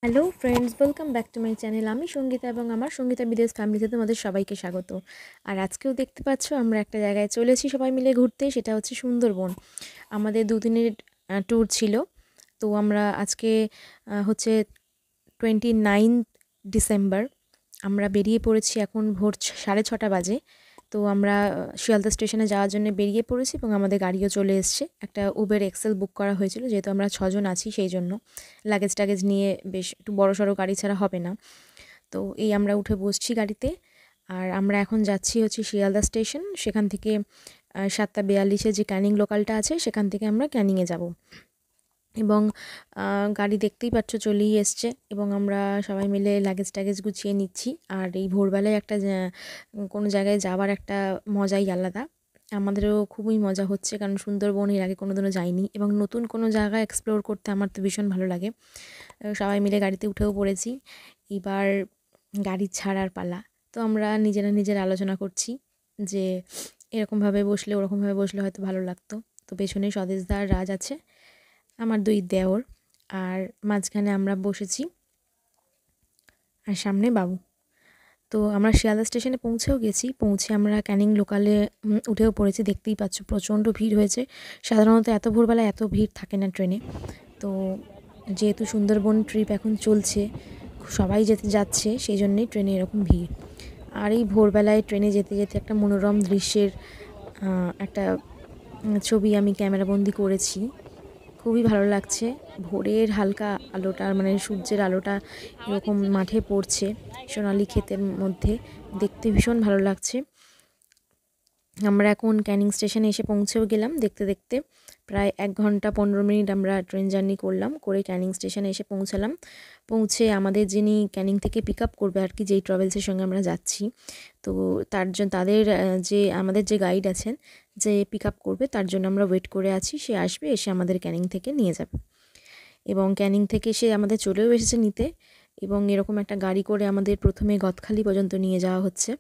Hello friends, welcome back to my channel. আমি সঙ্গীতা এবং আমার সঙ্গীতা বিদেশ ফ্যামিলিতে তোমাদের সবাইকে স্বাগত। আর আজকেও দেখতে পাচ্ছ আমরা একটা জায়গায় চলেছি সবাই মিলে ঘুরতে, সেটা হচ্ছে সুন্দরবন। আমাদের দুদিনের ট্যুর ছিল। তো আমরা আজকে হচ্ছে 29 ডিসেম্বর আমরা বেরিয়ে পড়েছি। এখন ভোর 6:30 বাজে। তো আমরা শিয়ালদা স্টেশনে যাওয়ার জন্য বেরিয়ে পড়েছি এবং আমাদের গাড়িও চলে এসছে। একটা উবের এক্সেল বুক করা হয়েছিল, যেহেতু আমরা 6জন আছি সেই জন্য লাগেজ টাগেজ নিয়ে বেশ একটু বড়সড় গাড়ি ছাড়া হবে না। তো এই আমরা উঠে বসছি গাড়িতে। আর আমরা এখন যাচ্ছি হচ্ছে শিয়ালদা স্টেশন। সেখান থেকে 7:42-এ যে ক্যানিং লোকালটা আছে সেখান থেকে আমরা ক্যানিংয়ে যাব। এবং গাড়ি দেখতেই পাচ্ছ চলেই এসছে এবং আমরা সবাই মিলে লাগেজ টাগেজ গুছিয়ে নিচ্ছি। আর এই ভোরবেলায় একটা কোনো জায়গায় যাওয়ার একটা মজাই আলাদা। আমাদেরও খুবই মজা হচ্ছে, কারণ সুন্দরবন এর আগে কোনোদিনও যাইনি এবং নতুন কোনো জায়গা এক্সপ্লোর করতে আমার তো ভীষণ ভালো লাগে। সবাই মিলে গাড়িতে উঠেও পড়েছি। এবার গাড়ি ছাড়ার পালা। তো আমরা নিজেরা আলোচনা করছি যে এরকমভাবে বসলে ওরকমভাবে বসলে হয়তো ভালো লাগতো। তো পেছনে স্বদেশদা আর রাজ আছে, আমার দুই দেওর, আর মাঝখানে আমরা বসেছি, আর সামনে বাবু। তো আমরা শিয়ালদা স্টেশনে পৌঁছেও গেছি। পৌঁছে আমরা ক্যানিং লোকালে উঠেও পড়েছি। দেখতেই পাচ্ছ প্রচণ্ড ভিড় হয়েছে। সাধারণত এত ভোরবেলায় এত ভিড় থাকে না ট্রেনে। তো যেহেতু সুন্দরবন ট্রিপ এখন চলছে, সবাই যাচ্ছে, সেই জন্যেই ট্রেনে এরকম ভিড়। আর এই ভোরবেলায় ট্রেনে যেতে যেতে একটা মনোরম দৃশ্যের একটা ছবি আমি ক্যামেরাবন্দি করেছি। খুবই ভালো লাগছে। ভোরের হালকা আলোটা, মানে সূর্যের আলোটা এরকম মাঠে পড়ছে সোনালি ক্ষেতের মধ্যে, দেখতে ভীষণ ভালো লাগছে। আমরা এখন ক্যানিং স্টেশনে এসে পৌঁছেও গেলাম। দেখতে দেখতে প্রায় 1 ঘন্টা 15 মিনিট আমরা ট্রেন জার্নি করলাম, করে ক্যানিং স্টেশনে এসে পৌঁছালাম। পৌঁছে আমাদের যিনি ক্যানিং থেকে পিক আপ করবে আর কি, যেই ট্রাভেলসের সঙ্গে আমরা যাচ্ছি, তো তাদের যে আমাদের যে গাইড আছেন যে পিক আপ করবে, তার জন্য আমরা ওয়েট করে আছি। সে আসবে, এসে আমাদের ক্যানিং থেকে নিয়ে যাবে। এবং ক্যানিং থেকে সে আমাদের চলেও এসেছে নিতে। এবং এরকম একটা গাড়ি করে আমাদের প্রথমে গদখালি পর্যন্ত নিয়ে যাওয়া হচ্ছে।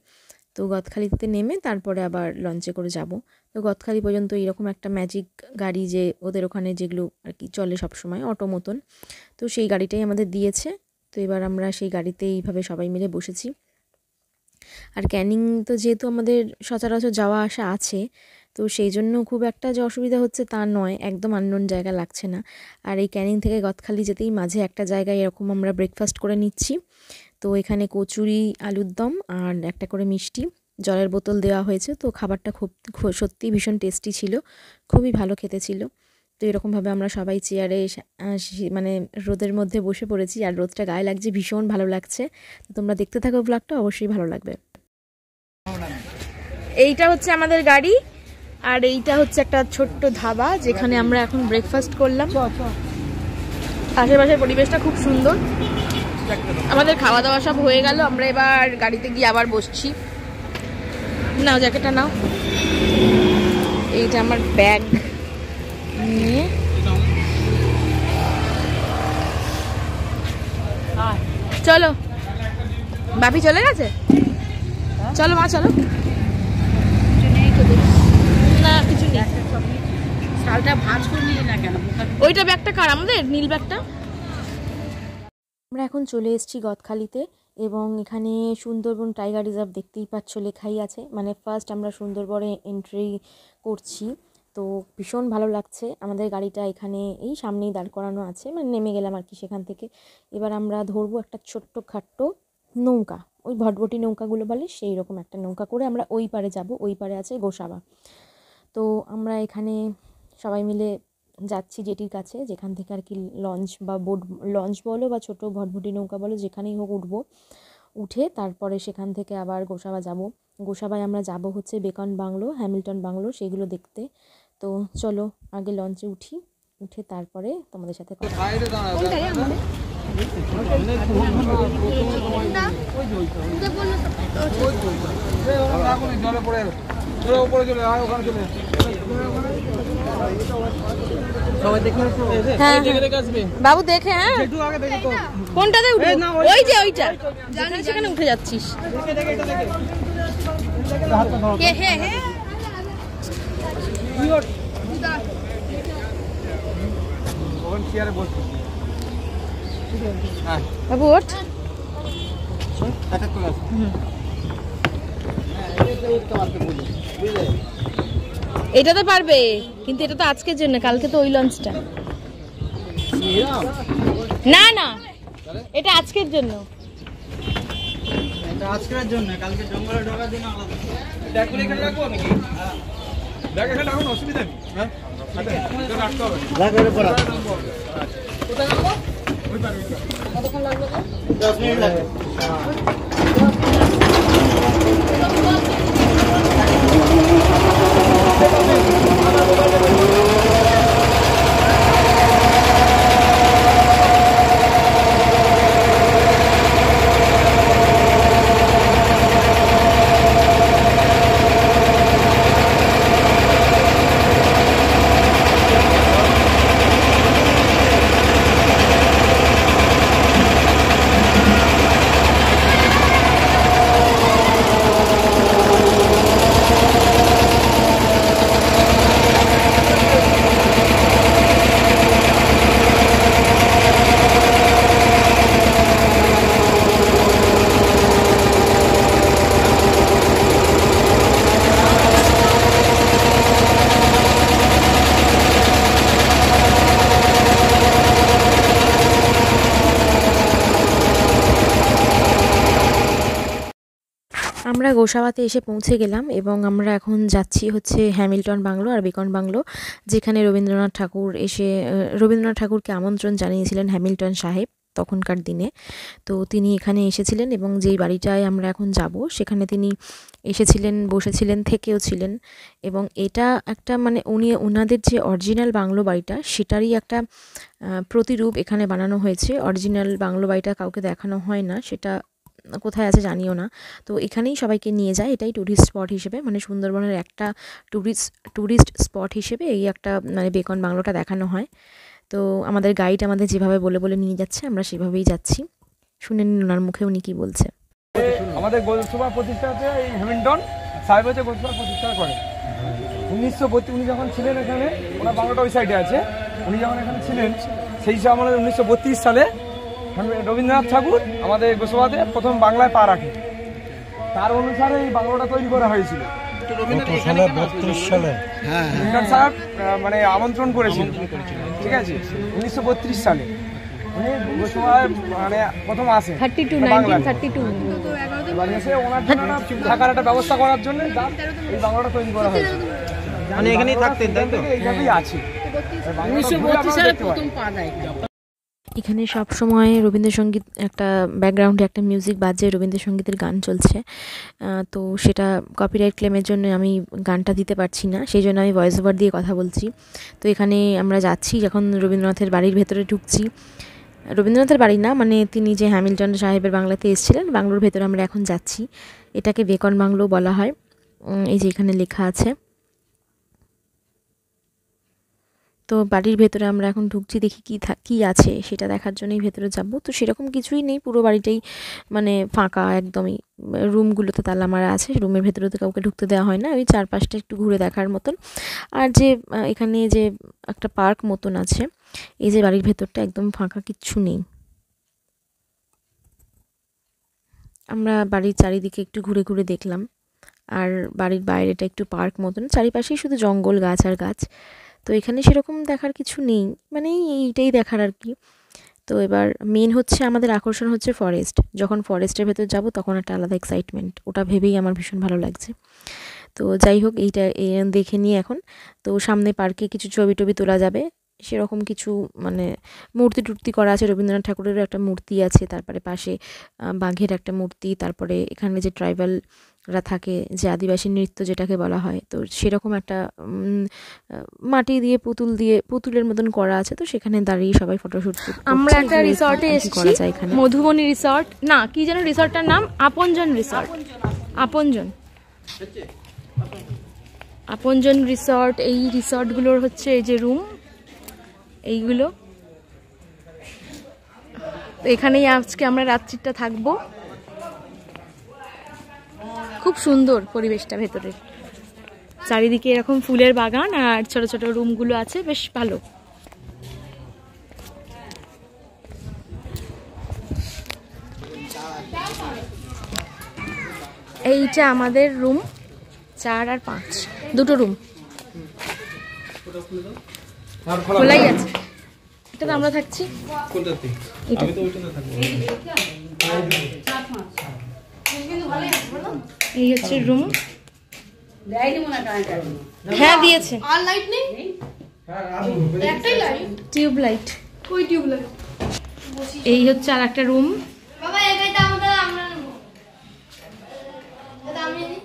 তো গদখালিতে নেমে তারপরে আবার লঞ্চে করে যাব। তো গদখালি পর্যন্ত এরকম একটা ম্যাজিক গাড়ি, যে ওদের ওখানে যেগুলো আর কি চলে সবসময় অটো মতন, তো সেই গাড়িটাই আমাদের দিয়েছে। তো এবার আমরা সেই গাড়িতে এইভাবে সবাই মিলে বসেছি। আর ক্যানিং তো যেহেতু আমাদের সচরাচর যাওয়া আসা আছে, তো সেই জন্য খুব একটা যে অসুবিধা হচ্ছে তা নয়, একদম আননোন জায়গা লাগছে না। আর এই ক্যানিং থেকে গদখালি যেতেই মাঝে একটা জায়গায় এরকম আমরা ব্রেকফাস্ট করে নিচ্ছি। তো এখানে কচুরি, আলুর দম আর একটা করে মিষ্টি, জলের বোতল দেওয়া হয়েছে। তো খাবারটা খুব সত্যিই ভীষণ টেস্টি ছিল, খুবই ভালো খেতে ছিল। তো এরকমভাবে আমরা সবাই চেয়ারে মানে রোদের মধ্যে বসে পড়েছি, আর রোদটা গায়ে লাগছে, ভীষণ ভালো লাগছে। তো তোমরা দেখতে থাকো ব্লগটা, অবশ্যই ভালো লাগবে। এইটা হচ্ছে আমাদের গাড়ি, আর এইটা হচ্ছে একটা ছোট্ট ধাবা যেখানে আমরা এখন ব্রেকফাস্ট করলাম। আশেপাশের পরিবেশটা খুব সুন্দর। আমাদের খাওয়া দাওয়া সব হয়ে গেল, আমরা এবার গাড়িতে গিয়ে আবার বসছি। নাও জ্যাকেটটা নাও। এইটা আমার ব্যাগ নিয়ে চলো। বাপি চলে গেছে? চলো মা, চলো। না কিছু নেই। শালটা ভাঁজ করে নিয়ে না কেন? ওইটা ব্যাগটা কার? আমাদের নীল ব্যাগটা। আমরা এখন চলে এসেছি গদখালিতে, এবং এখানে সুন্দরবন টাইগার রিজার্ভ দেখতেই পাচ্ছ লেখাই আছে। মানে ফার্স্ট আমরা সুন্দরবনে এন্ট্রি করছি। তো ভীষণ ভালো লাগছে। আমাদের গাড়িটা এখানে এই সামনেই দাঁড় করানো আছে, মানে নেমে গেলাম আর কি সেখান থেকে। এবার আমরা ধরবো একটা ছোট্ট খাট্ট নৌকা, ওই ভটভটি নৌকাগুলো বলে, সেই রকম একটা নৌকা করে আমরা ওই পারে যাব। ওই পারে আছে গোসাবা। তো আমরা এখানে সবাই মিলে যাচ্ছি জেটির কাছে, যেখান থেকে আর কি লঞ্চ বা বোট, লঞ্চ বলো বা ছোটো ভটভটি নৌকা বলো, যেখানেই হোক উঠবো। উঠে তারপরে সেখান থেকে আবার গোসাবা যাব। গোসাবায় আমরা যাব হচ্ছে বেকন বাংলো, হ্যামিল্টন বাংলো, সেগুলো দেখতে। তো চলো আগে লঞ্চে উঠি, উঠে তারপরে তোমাদের সাথে কথা। বাবু দেখে, হ্যাঁ কোনটাতে উঠবো? ওই যে ওইটা, সেখানে উঠে যাচ্ছিস। বাবু ওঠ। এটা তো পারবে, কিন্তু এটা তো আজকের জন্য, কালকে তো ওই লঞ্চটা। না না, এটা আজকের জন্য। এটা আজকের জন্য, কালকে জঙ্গলে ঢোকার জন্য আলাদা। ব্যাগ করে এখানে রাখবো নাকি? হ্যাঁ, ব্যাগ এখানে রাখুন, অসুবিধা নেই। হ্যাঁ, এটা রাখতে হবে। ব্যাগ এর উপর রাখো। কোথায় রাখবো? ওই পারে। কতক্ষণ লাগবে? 10 মিনিট লাগবে। আমরা গোসাবাতে এসে পৌঁছে গেলাম এবং আমরা এখন যাচ্ছি হচ্ছে হ্যামিল্টন বাংলো আর বেকন বাংলো, যেখানে রবীন্দ্রনাথ ঠাকুরকে আমন্ত্রণ জানিয়েছিলেন হ্যামিল্টন সাহেব তখনকার দিনে। তো তিনি এখানে এসেছিলেন এবং যেই বাড়িটায় আমরা এখন যাব সেখানে তিনি এসেছিলেন, বসেছিলেন, থেকেও ছিলেন। এবং এটা একটা মানে ওনাদের যে অরিজিনাল বাংলো বাড়িটা সেটারই একটা প্রতিরূপ এখানে বানানো হয়েছে। অরিজিনাল বাংলো বাড়িটা কাউকে দেখানো হয় না, সেটা কোথায় আছে জানিও না। তো এখানেই সবাইকে নিয়ে যায়, এটাই ট্যুরিস্ট স্পট হিসেবে, মানে সুন্দরবনের একটা ট্যুরিস্ট স্পট হিসেবে এই একটা মানে বেকন বাংলোটা দেখানো হয়। তো আমাদের গাইড আমাদের যেভাবে বলে বলে নিয়ে যাচ্ছে আমরা সেভাবেই যাচ্ছি। শুনে নিন ওনার মুখে উনি কি বলছে। আমাদের গোলসভা প্রতিষ্ঠা হচ্ছে এই হ্যামিল্টন সাহেব হচ্ছে গোলসভা প্রতিষ্ঠা করেন 1932। উনি যখন ছিলেন এখানে, ওনার বাংলাটা ওই সাইডে আছে, উনি যখন এখানে ছিলেন সেই সময় আমাদের 1932 সালে রবীন্দ্রনাথ ঠাকুর আমাদের গোসবাতে প্রথম বাংলায় পা রাখে। তার অনুসারে এই বাংলাটা তৈরি করা হয়েছিল। রবীন্দ্রনাথ সাহেব মানে আমন্ত্রণ করেছিল, ঠিক আছে, 1932 সালে উনি গোসবায় মানে প্রথম আসে 1932 এসে ওনার জন্য থাকার একটা ব্যবস্থা করার জন্য এই বাংলাটা তৈরি করা হয়েছে। মানে এখানেই থাকতেন, তাই তো? এইভাবেই আছে। 1932 সালে প্রথম পা দেয়। এখানে সব সময় রবীন্দ্রসঙ্গীত, একটা ব্যাকগ্রাউন্ডে একটা মিউজিক বাজে, রবীন্দ্রসঙ্গীতের গান চলছে। তো সেটা কপিরাইট ক্লেমের জন্য আমি গানটা দিতে পারছি না, সেই জন্য আমি ভয়েস ওভার দিয়ে কথা বলছি। তো এখানে আমরা যাচ্ছি, যখন রবীন্দ্রনাথের বাড়ির ভেতরে ঢুকছি, রবীন্দ্রনাথের বাড়ি না, মানে তিনি যে হ্যামিল্টন সাহেবের বাংলাতে এসেছিলেন, বাংলোর ভেতরে আমরা এখন যাচ্ছি। এটাকে বেকন বাংলো বলা হয়, এই যে এখানে লেখা আছে। তো বাড়ির ভেতরে আমরা এখন ঢুকছি, দেখি কি আছে সেটা দেখার জন্যই ভেতরে যাব। তো সেরকম কিছুই নেই, পুরো বাড়িটাই মানে ফাঁকা একদমই। রুমগুলোতে তালা মারা আছে, রুমের ভেতরে তো কাউকে ঢুকতে দেওয়া হয় না, ওই চারপাশটা একটু ঘুরে দেখার মতন। আর যে এখানে যে একটা পার্ক মতন আছে, এই যে বাড়ির ভেতরটা একদম ফাঁকা, কিচ্ছু নেই। আমরা বাড়ির চারিদিকে একটু ঘুরে ঘুরে দেখলাম, আর বাড়ির বাইরেটা একটু পার্ক মতন, চারিপাশেই শুধু জঙ্গল, গাছ আর গাছ। তো এখানে সেরকম দেখার কিছু নেই, মানে এইটাই দেখার আর কি। তো এবার মেন হচ্ছে আমাদের আকর্ষণ হচ্ছে ফরেস্ট। যখন ফরেস্টের ভেতর যাব তখন একটা আলাদা এক্সাইটমেন্ট, ওটা ভেবেই আমার ভীষণ ভালো লাগছে। তো যাই হোক, এইটা দেখে নিয়ে এখন তো সামনে পার্কে কিছু ছবি টবি তোলা যাবে, সেরকম কিছু মানে মূর্তি টুর্তি করা আছে। রবীন্দ্রনাথ ঠাকুরেরও একটা মূর্তি আছে, তারপরে পাশে বাঘের একটা মূর্তি, তারপরে এখানে যে ট্রাইবালরা থাকে, যে আদিবাসী নৃত্য যেটাকে বলা হয়, তো সেরকম একটা মাটি দিয়ে পুতুলের মতন করা আছে। তো সেখানে দাঁড়িয়ে সবাই ফটোশুট করছে। আমরা একটা রিসর্টে এসেছি, মধুবনী রিসর্ট না কি যেন রিসর্টটার নাম, আপনজন রিসর্ট। আপনজন রিসর্ট। এই রিসর্টগুলোর হচ্ছে এই যে রুম, এইগুলো। এখানেই আজকে আমরা রাত্রিটা থাকবো। খুব সুন্দর পরিবেশটা ভেতরের, চারিদিকে এরকম ফুলের বাগান আর ছোট ছোট রুমগুলো আছে, বেশ ভালো। এইটা আমাদের রুম 4 আর 5, দুটো রুম খোলাই আছে। এটাতে আমরা থাকছি। এই হচ্ছে রুম। হ্যাঁ দিয়েছে। আর লাইট নেই, একটাই লাইট, টিউব লাইট। কই টিউব লাইট? এই হচ্ছে আর একটা রুম। বাবা এটাইটা আমরা নেব, এটা আমি নিই।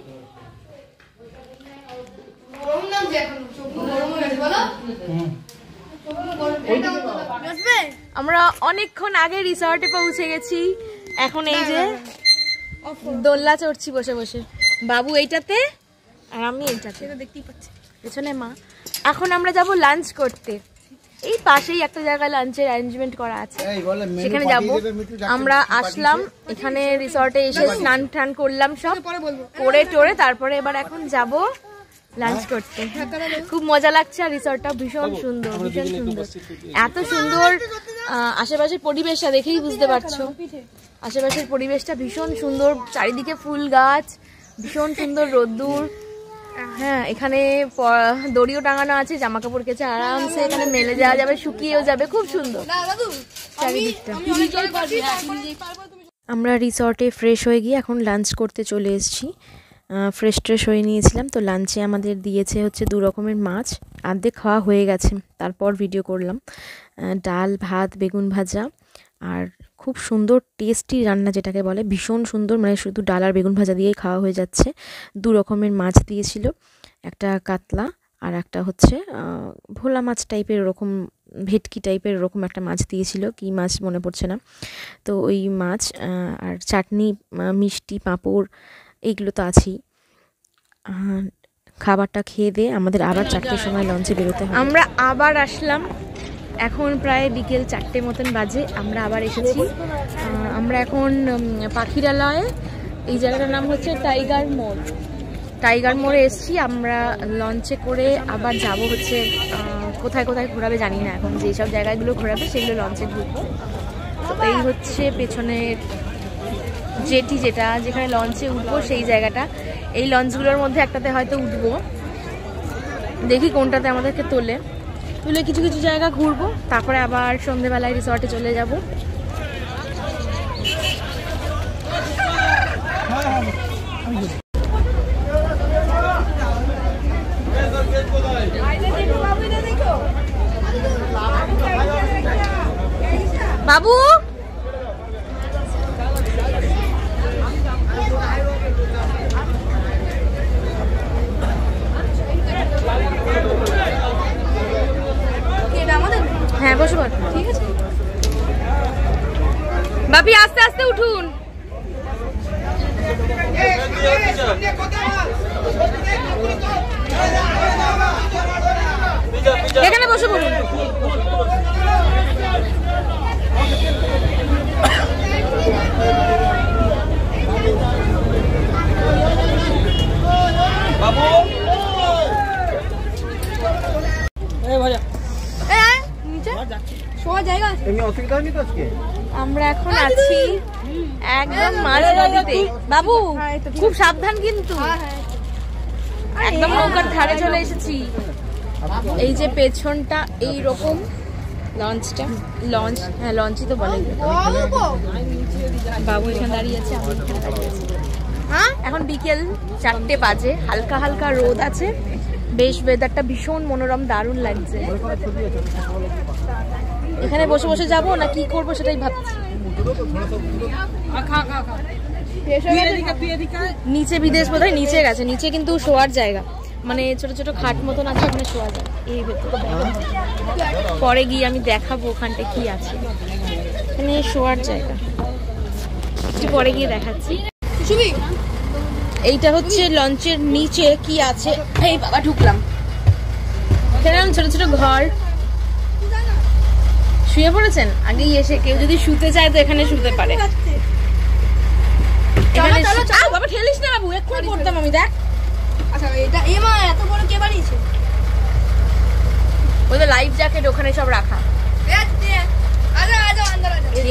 গরম না যে এখন চোখ গরম হয়ে গেছে বলো। আমরা অনেকক্ষণ আগে রিসর্টে পৌঁছে গেছি। এখন এই যে দোলনা চড়ছি বসে বসে, বাবু এইটাতে আর আমি এইটাতে, দেখতেই পাচ্ছি পেছনে মা। এখন আমরা যাব লাঞ্চ করতে। এই পাশেই একটা জায়গায় লাঞ্চের অ্যারেঞ্জমেন্ট করা আছে, সেখানে যাব। আমরা আসলাম এখানে রিসর্টে এসে স্নান টান করলাম, সব করে টোরে তারপরে এবার এখন যাব লাঞ্চ করতে। খুব মজা লাগছে। আর রিসর্টটা ভীষণ সুন্দর, ভীষণ সুন্দর, এত সুন্দর। আশেপাশের পরিবেশটা দেখেই বুঝতে পারছো, আশেপাশের পরিবেশটা ভীষণ সুন্দর। চারিদিকে ফুল গাছ, ভীষণ সুন্দর রোদ্দুর। হ্যাঁ, এখানে দড়িও টাঙানো আছে, জামা কাপড় কেচে আরামসে এখানে মেলে যাওয়া যাবে, শুকিয়েও যাবে। খুব সুন্দর চারিদিকটা। আমরা রিসর্টে ফ্রেশ হয়ে গিয়ে এখন লাঞ্চ করতে চলে এসেছি। ফ্রেশ ট্রেশ হয়ে নিয়েছিলাম। তো লাঞ্চে আমাদের দিয়েছে হচ্ছে 2 রকমের মাছ, আর্ধেক খাওয়া হয়ে গেছে, তারপর ভিডিও করলাম। ডাল, ভাত, বেগুন ভাজা, আর খুব সুন্দর টেস্টি রান্না যেটাকে বলে, ভীষণ সুন্দর। মানে শুধু ডাল আর বেগুন ভাজা দিয়েই খাওয়া হয়ে যাচ্ছে। 2 রকমের মাছ দিয়েছিল, একটা কাতলা আর একটা হচ্ছে ভোলা মাছ টাইপের, ওরকম ভেটকি টাইপের ওরকম একটা মাছ দিয়েছিল, কি মাছ মনে পড়ছে না। তো ওই মাছ আর চাটনি, মিষ্টি, পাঁপড়, এইগুলো তো আছেই। খাবারটা খেয়ে দিয়ে আমাদের আবার 4টের সময় লঞ্চে বেরোতে হবে। আমরা আবার আসলাম, এখন প্রায় বিকেল 4টে মতন বাজে। আমরা আবার এসেছি। আমরা এখন পাখিরালয়ে, এই জায়গাটার নাম হচ্ছে টাইগার মোড়। টাইগার মোড়ে এসেছি। আমরা লঞ্চে করে আবার যাব হচ্ছে কোথায় কোথায় ঘোরাবে জানি না, এখন যেসব জায়গাগুলো ঘোরাবে সেগুলো লঞ্চে ঘুরবো। তো এই হচ্ছে পেছনের জেটি, যেখানে লঞ্চে উঠবো সেই জায়গাটা। এই লঞ্চগুলোর মধ্যে একটাতে হয়তো উঠবো, দেখি কোনটাতে আমাদেরকে তুলে কিছু কিছু জায়গা ঘুরবো, তারপরে আবার সন্ধ্যেবেলায় রিসর্টে চলে যাব। বাবু হ্যাঁ বসো, ঠিক আছে। বাপি আস্তে আস্তে উঠুন। এখানে বসে পড়ুন। বাবু আমরা এখন আছি একদম মাঝ নদীতে। বাবু খুব সাবধান কিন্তু, একদম নৌকার ধারে চলে এসেছি। এই যে পেছনটা এইরকম লঞ্চটা, হ্যাঁ লঞ্চই তো বলে। বাবু এখানে দাঁড়িয়ে আছে, আমি এখানে দাঁড়িয়ে আছি। এখন বিকেল 4টে বাজে, হালকা হালকা রোদ আছে, বেশ ওয়েদারটা ভীষণ মনোরম, দারুণ লাগছে। এখানে বসে বসে যাবো না কি করবো সেটাই ভাবছি। নিচে বিদেশ বোধহয় নিচে গেছে, নিচে কিন্তু শোয়ার জায়গা, মানে ছোট ছোট খাট মতন আছে, ওখানে শোয়া যায়। এই ভেতরে পরে গিয়ে আমি দেখাবো ওখানটা কি আছে, এখানে শোয়ার জায়গা, একটু পরে গিয়ে দেখাচ্ছি। এইটা হচ্ছে লঞ্চের নিচে কি আছে। এই বাবা ঢুকলাম, এখানে ছোট ছোট ঘর। শুয়ে পড়েছেন? আগেই এসে কেউ যদি শুতে চায় তো এখানে শুতে পারে। বাবা ঠেলিস না বাবু, এক্ষুনি পড়তাম আমি। দেখ ওই তো লাইফ জ্যাকেট ওখানে সব রাখা,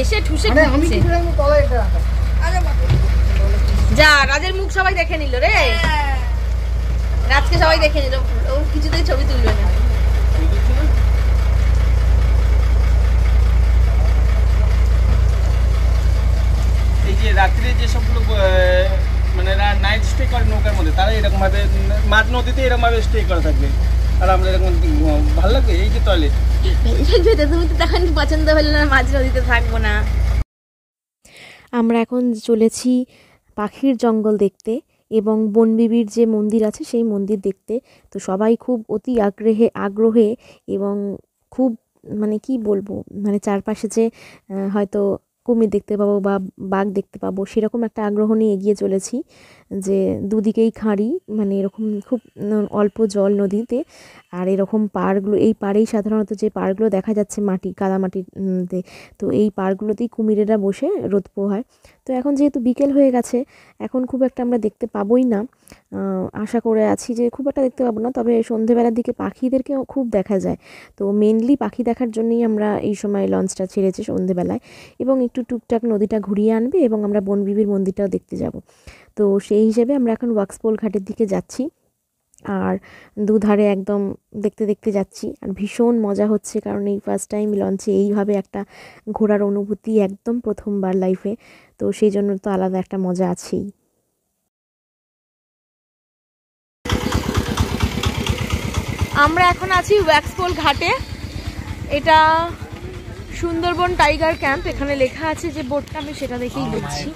এসে ঠুসে যা রাজের মুখ সবাই দেখে নিল রে, রাজকে সবাই দেখে নিল, ও কিছুতেই ছবি তুলবে না। এই যে রাত্রে যে সবগুলো মানে নাইট স্টে করে নৌকার মধ্যে, তারা এরকম ভাবে মাঝ নদীতে এরকম ভাবে স্টে করে থাকবে, আর আমরা এরকম ভালো লাগবে। এই যে টয়লেট, তুমি তো তখন পছন্দ হলো না, মাঝ নদীতে থাকবো না। আমরা এখন চলেছি পাখির জঙ্গল দেখতে এবং বনবিবির যে মন্দির আছে সেই মন্দির দেখতে। তো সবাই খুব অতি আগ্রহে এবং খুব মানে কি বলবো, মানে চারপাশে যে হয়তো কুমির দেখতে পাবো বা বাঘ দেখতে পাবো সেরকম একটা আগ্রহ নিয়ে এগিয়ে চলেছি। যে দুদিকেই খাঁড়ি, মানে এরকম খুব অল্প জল নদীতে, আর এরকম পাড়গুলো, এই পাড়েই সাধারণত যে পাড়গুলো দেখা যাচ্ছে মাটি কাদামাটিতে, তো এই পাড়গুলোতেই কুমিরেরা বসে রোদ পোহায়। তো এখন যেহেতু বিকেল হয়ে গেছে, এখন খুব একটা আমরা দেখতে পাবোই না, আশা করে আছি যে খুব একটা দেখতে পাবো না, তবে সন্ধেবেলার দিকে পাখিদেরকেও খুব দেখা যায়। তো মেনলি পাখি দেখার জন্যই আমরা এই সময় লঞ্চটা ছেড়েছি সন্ধেবেলায়, এবং একটু টুকটাক নদীটা ঘুরিয়ে আনবে এবং আমরা বনবিবির মন্দিরটাও দেখতে যাব। তো সেই হিসেবে আমরা এখন ওয়াক্সপোল ঘাটের দিকে যাচ্ছি, আর দুধারে একদম দেখতে দেখতে যাচ্ছি, আর ভীষণ মজা হচ্ছে, কারণ এই ফার্স্ট টাইম লঞ্চে এইভাবে একটা ঘোরার অনুভূতি, একদম প্রথমবার লাইফে, তো সেই জন্য তো আলাদা একটা মজা আছেই। আমরা এখন আছি ওয়াক্সপোল ঘাটে, এটা সুন্দরবন টাইগার ক্যাম্প, এখানে লেখা আছে যে বোর্ডটা, আমি সেটা দেখেই বলছি।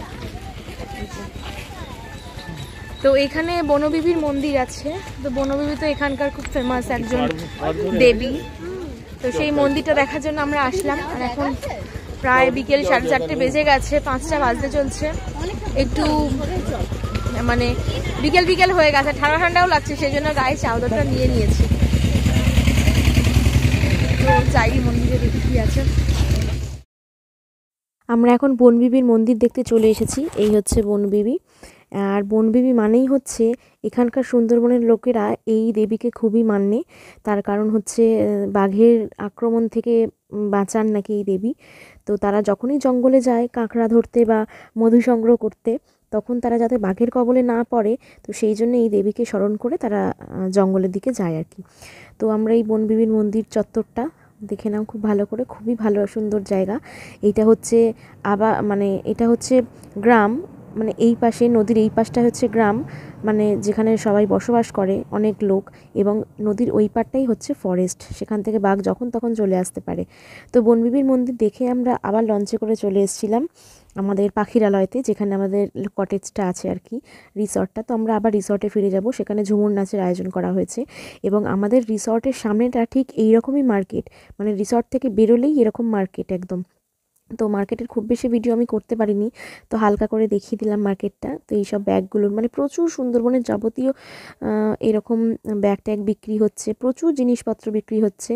তো এখানে বনবিবির মন্দির আছে, তো বনবিবি তো এখানকার খুব ফেমাস একজন দেবী, তো সেই মন্দিরটা দেখার জন্য আমরা আসলাম। আর এখন প্রায় বিকেল 4:30 বেজে গেছে, 5টা বাজতে চলছে, একটু মানে বিকেল বিকেল হয়ে গেছে, ঠান্ডা ঠান্ডাও লাগছে, সেই জন্য গায়ে চাদরটা নিয়ে নিয়েছি। তো যাই মন্দিরে দেখি কি আছে। আমরা এখন বনবিবির মন্দির দেখতে চলে এসেছি, এই হচ্ছে বনবিবি। আর বনবিবি মানেই হচ্ছে এখানকার সুন্দরবনের লোকেরা এই দেবীকে খুবই মানে, তার কারণ হচ্ছে বাঘের আক্রমণ থেকে বাঁচান নাকি এই দেবী। তো তারা যখনই জঙ্গলে যায় কাঁকড়া ধরতে বা মধু সংগ্রহ করতে, তখন তারা যাতে বাঘের কবলে না পড়ে, তো সেই জন্য এই দেবীকে স্মরণ করে তারা জঙ্গলের দিকে যায় আর কি। তো আমরা এই বনবিবির মন্দির চত্বরটা দেখে নাও খুব ভালো করে, খুবই ভালো সুন্দর জায়গা। এইটা হচ্ছে মানে এটা হচ্ছে গ্রাম, মানে এই পাশে নদীর এই পাশটা হচ্ছে গ্রাম, মানে যেখানে সবাই বসবাস করে অনেক লোক, এবং নদীর ওই পারটাই হচ্ছে ফরেস্ট, সেখান থেকে বাঘ যখন তখন চলে আসতে পারে। তো বনবিবির মন্দির দেখে আমরা আবার লঞ্চে করে চলে এসেছিলাম আমাদের পাখিরালয়তে, যেখানে আমাদের কটেজটা আছে আর কি, রিসর্টটা। তো আমরা আবার রিসর্টে ফিরে যাব, সেখানে ঝুমুর নাচের আয়োজন করা হয়েছে, এবং আমাদের রিসর্টের সামনেটা ঠিক এইরকমই মার্কেট, মানে রিসর্ট থেকে বেরোলেই এরকম মার্কেট একদম। তো মার্কেটের খুব বেশি ভিডিও আমি করতে পারিনি, তো হালকা করে দেখিয়ে দিলাম মার্কেটটা। তো এইসব ব্যাগগুলোর মানে প্রচুর সুন্দরবনের যাবতীয় এরকম ব্যাগ ট্যাগ বিক্রি হচ্ছে, প্রচুর জিনিসপত্র বিক্রি হচ্ছে,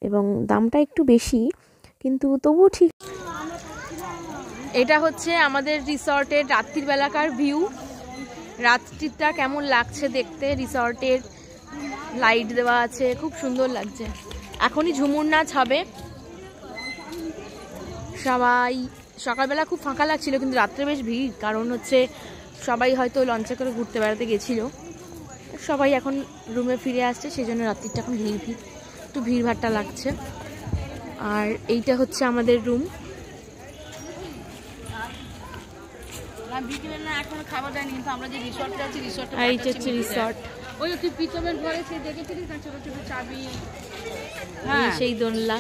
এবং দামটা একটু বেশি, কিন্তু তবুও ঠিক। এটা হচ্ছে আমাদের রিসর্টের রাত্রির বেলাকার ভিউ, রাত্রিটা কেমন লাগছে দেখতে, রিসর্টের লাইট দেওয়া আছে, খুব সুন্দর লাগছে। এখনই ঝুমুর নাচ হবে, সবাই সকালবেলা খুব ফাঁকা লাগছিল, কিন্তু রাত্রে বেশ ভিড়, কারণ হচ্ছে সবাই হয়তো লঞ্চে করে ঘুরতে বেড়াতে গেছিল, সবাই এখন রুমে ফিরে আসছে, সেই জন্য রাত্রিটা এখন একটু ভিড়ভাড়টা লাগছে। আর এইটা হচ্ছে আমাদের রুম, এখনো খাবার দেয়নি, কিন্তু আমরা যে রিসর্টে আছি রিসর্টে আর এইটা হচ্ছে রিসর্ট, ওই তুই পিতমের ঘরে সে দেখেছিলিস না, ছোট ছোট চাবি, সেই দোলনা।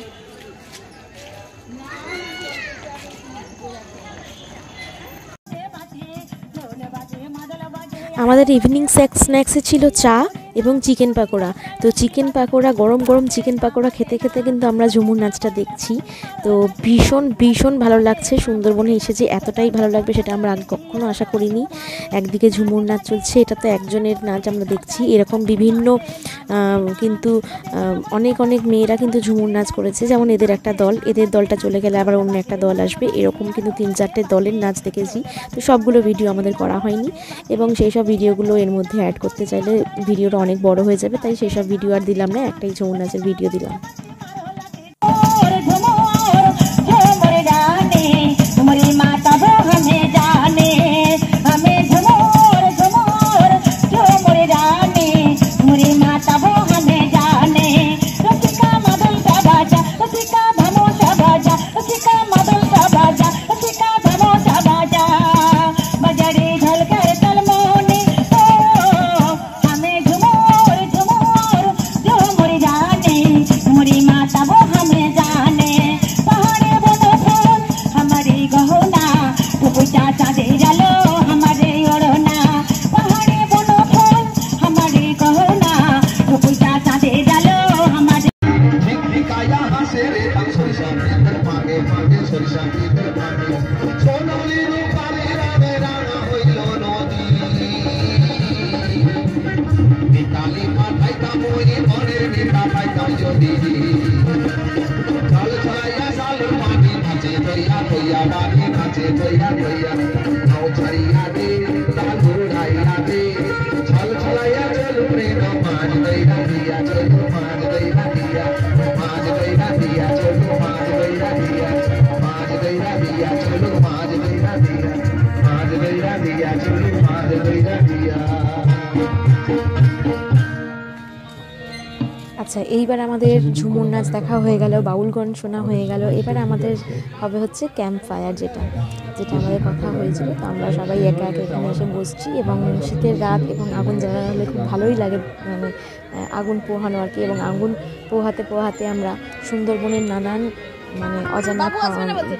আমাদের ইভিনিং স্ন্যাক্সে ছিল চা এবং চিকেন পাকোড়া। তো চিকেন পাকোড়া, গরম গরম চিকেন পাকোড়া খেতে খেতে কিন্তু আমরা ঝুমুর নাচটা দেখছি। তো ভীষণ ভীষণ ভালো লাগছে, সুন্দরবনে এসে যে এতটাই ভালো লাগবে সেটা আমরা আগে কখনো আশা করিনি। একদিকে ঝুমুর নাচ চলছে, এটা তো একজনের নাচ আমরা দেখছি, এরকম বিভিন্ন কিন্তু অনেক অনেক মেয়েরা কিন্তু ঝুমুর নাচ করেছে, যেমন এদের একটা দল, এদের দলটা চলে গেলে আবার অন্য একটা দল আসবে, এরকম কিন্তু 3-4টে দলের নাচ দেখেছি। তো সবগুলো ভিডিও আমাদের করা হয়নি, এবং সেই সব ভিডিওগুলো এর মধ্যে অ্যাড করতে চাইলে ভিডিওটা অনেক বড় হয়ে যাবে, তাই সেই সব ভিডিও আর দিলাম না, একটাই ঝুমুর নাচের ভিডিও দিলাম। সোনালি রূপালি রানে রাঙা হইল নদী নিতালি পাঠাইতাম ওই মনের নেতা পাইতাম যদি জল ছড়াইয়া সালুর পানি নাচে ধইয়া ধইয়া বাড়ি নাচে ধইয়া ধইয়া নাও ছাড়িয়া দে তাল ঘুরাইয়া দে ছল ছড়াইয়া চল প্রেম মাঝ দইরা দিয়া চল মাঝ দইরা দিয়া মাঝ দইরা দিয়া চল মাঝ দইরা দিয়া মাঝ দইরা দিয়া চল মাঝ দইরা দিয়া মাঝ দইরা দিয়া চল মাঝ দইরা দিয়া। আচ্ছা, এইবার আমাদের ঝুমুর নাচ দেখা হয়ে গেল, বাউল গান শোনা হয়ে গেল। এবার আমাদের হবে হচ্ছে ক্যাম্প ফায়ার, যেটা আমাদের কথা হয়েছিল। তো আমরা সবাই একা একা এখানে এসে বসছি এবং শীতের রাত এবং আগুন জ্বালানো হলে খুব ভালোই লাগে, মানে আগুন পোহানো আর কি। এবং আগুন পোহাতে পোহাতে আমরা সুন্দরবনের নানান মানে অজানা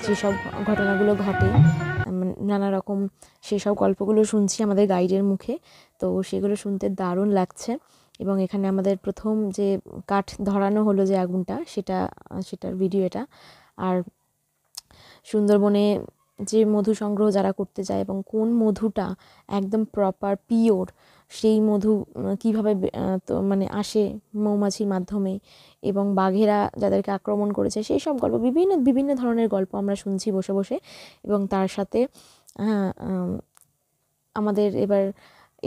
যেসব ঘটনাগুলো ঘটে, নানা রকম সেসব গল্পগুলো শুনছি আমাদের গাইডের মুখে। তো সেগুলো শুনতে দারুণ লাগছে। এবং এখানে আমাদের প্রথম যে কাঠ ধরানো হলো যে আগুনটা, সেটার ভিডিও এটা। আর সুন্দরবনে যে মধু সংগ্রহ যারা করতে যায় এবং কোন মধুটা একদম প্রপার পিওর, সেই মধু কীভাবে তো মানে আসে মৌমাছির মাধ্যমে, এবং বাঘেরা যাদেরকে আক্রমণ করেছে সেই সব গল্প, বিভিন্ন ধরনের গল্প আমরা শুনছি বসে বসে। এবং তার সাথে আমাদের এবার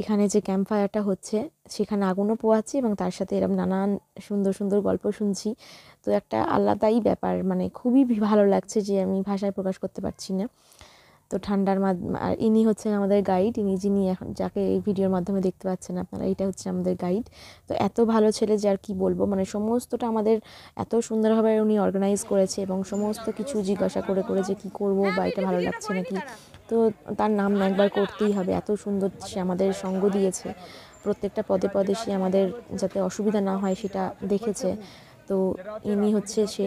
এখানে যে ক্যাম্প ফায়ারটা হচ্ছে সেখানে আগুনও পোয়াচ্ছি এবং তার সাথে এরকম নানান সুন্দর সুন্দর গল্প শুনছি। তো একটা আলাদাই ব্যাপার, মানে খুবই ভালো লাগছে যে আমি ভাষায় প্রকাশ করতে পারছি না। তো ঠান্ডার আর ইনি হচ্ছেন আমাদের গাইড, যিনি এখন যাকে এই ভিডিওর মাধ্যমে দেখতে পাচ্ছেন আপনারা, এটা হচ্ছে আমাদের গাইড। তো এত ভালো ছেলে যে আর কি বলবো, মানে সমস্তটা আমাদের এত সুন্দরভাবে উনি অর্গানাইজ করেছে এবং সমস্ত কিছু জিজ্ঞাসা করে করে যে কী করবো বা এটা ভালো লাগছে নাকি। তো তার নাম একবার করতেই হবে, এত সুন্দর সে আমাদের সঙ্গ দিয়েছে, প্রত্যেকটা পদে পদে সে আমাদের যাতে অসুবিধা না হয় সেটা দেখেছে। তো ইনি হচ্ছে সে,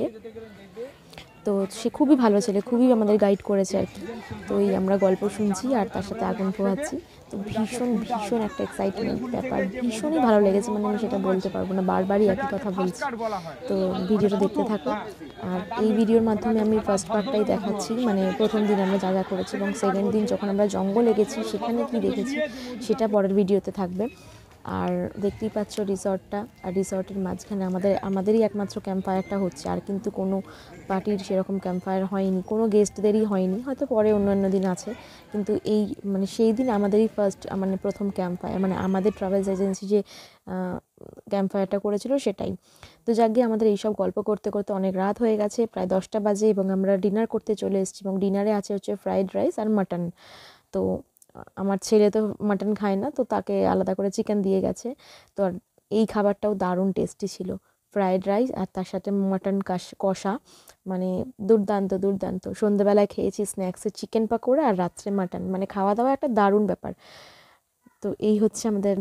তো সে খুবই ভালো ছেলে, খুবই আমাদের গাইড করেছে আর কি। তো এই আমরা গল্প শুনছি আর তার সাথে আগুন পোহাচ্ছি। তো ভীষণ একটা এক্সাইটমেন্ট ব্যাপার, ভীষণই ভালো লেগেছে, মানে আমি সেটা বলতে পারবো না, বারবারই একই কথা বলছি। তো ভিডিওটা দেখতে থাকো। আর এই ভিডিওর মাধ্যমে আমি ফার্স্ট পার্টটাই দেখাচ্ছি, মানে প্রথম দিন আমরা যা করেছি, এবং সেকেন্ড দিন যখন আমরা জঙ্গলে গেছি সেখানে কি দেখেছি সেটা পরের ভিডিওতে থাকবে। আর দেখতেই পাচ্ছ রিসর্টটা, আর রিসর্টের মাঝখানে আমাদেরই একমাত্র ক্যাম্প ফায়ারটা হচ্ছে। আর কিন্তু কোনো পার্টির সেরকম ক্যাম্প ফায়ার হয়নি, কোনো গেস্টদেরই হয়নি, হয়তো পরে অন্য দিন আছে, কিন্তু এই মানে সেই দিন আমাদেরই ফার্স্ট, মানে প্রথম ক্যাম্প ফায়ার, মানে আমাদের ট্রাভেলস এজেন্সি যে ক্যাম্প ফায়ারটা করেছিল সেটাই। তো যাক গিয়ে আমাদের এইসব গল্প করতে করতে অনেক রাত হয়ে গেছে, প্রায় 10টা বাজে, এবং আমরা ডিনার করতে চলে এসেছি। এবং ডিনারে আছে হচ্ছে ফ্রাইড রাইস আর মাটন। তো আমার ছেলে তো মাটন খায় না, তো তাকে আলাদা করে চিকেন দিয়ে গেছে। তো আর এই খাবারটাও দারুণ টেস্টি ছিল, ফ্রাইড রাইস আর তার সাথে মাটন কষা, মানে দুর্দান্ত। সন্ধ্যেবেলায় খেয়েছি স্ন্যাক্সে চিকেন পাকোড়া আর রাত্রে মাটন, মানে খাওয়া দাওয়া একটা দারুণ ব্যাপার। তো এই হচ্ছে আমাদের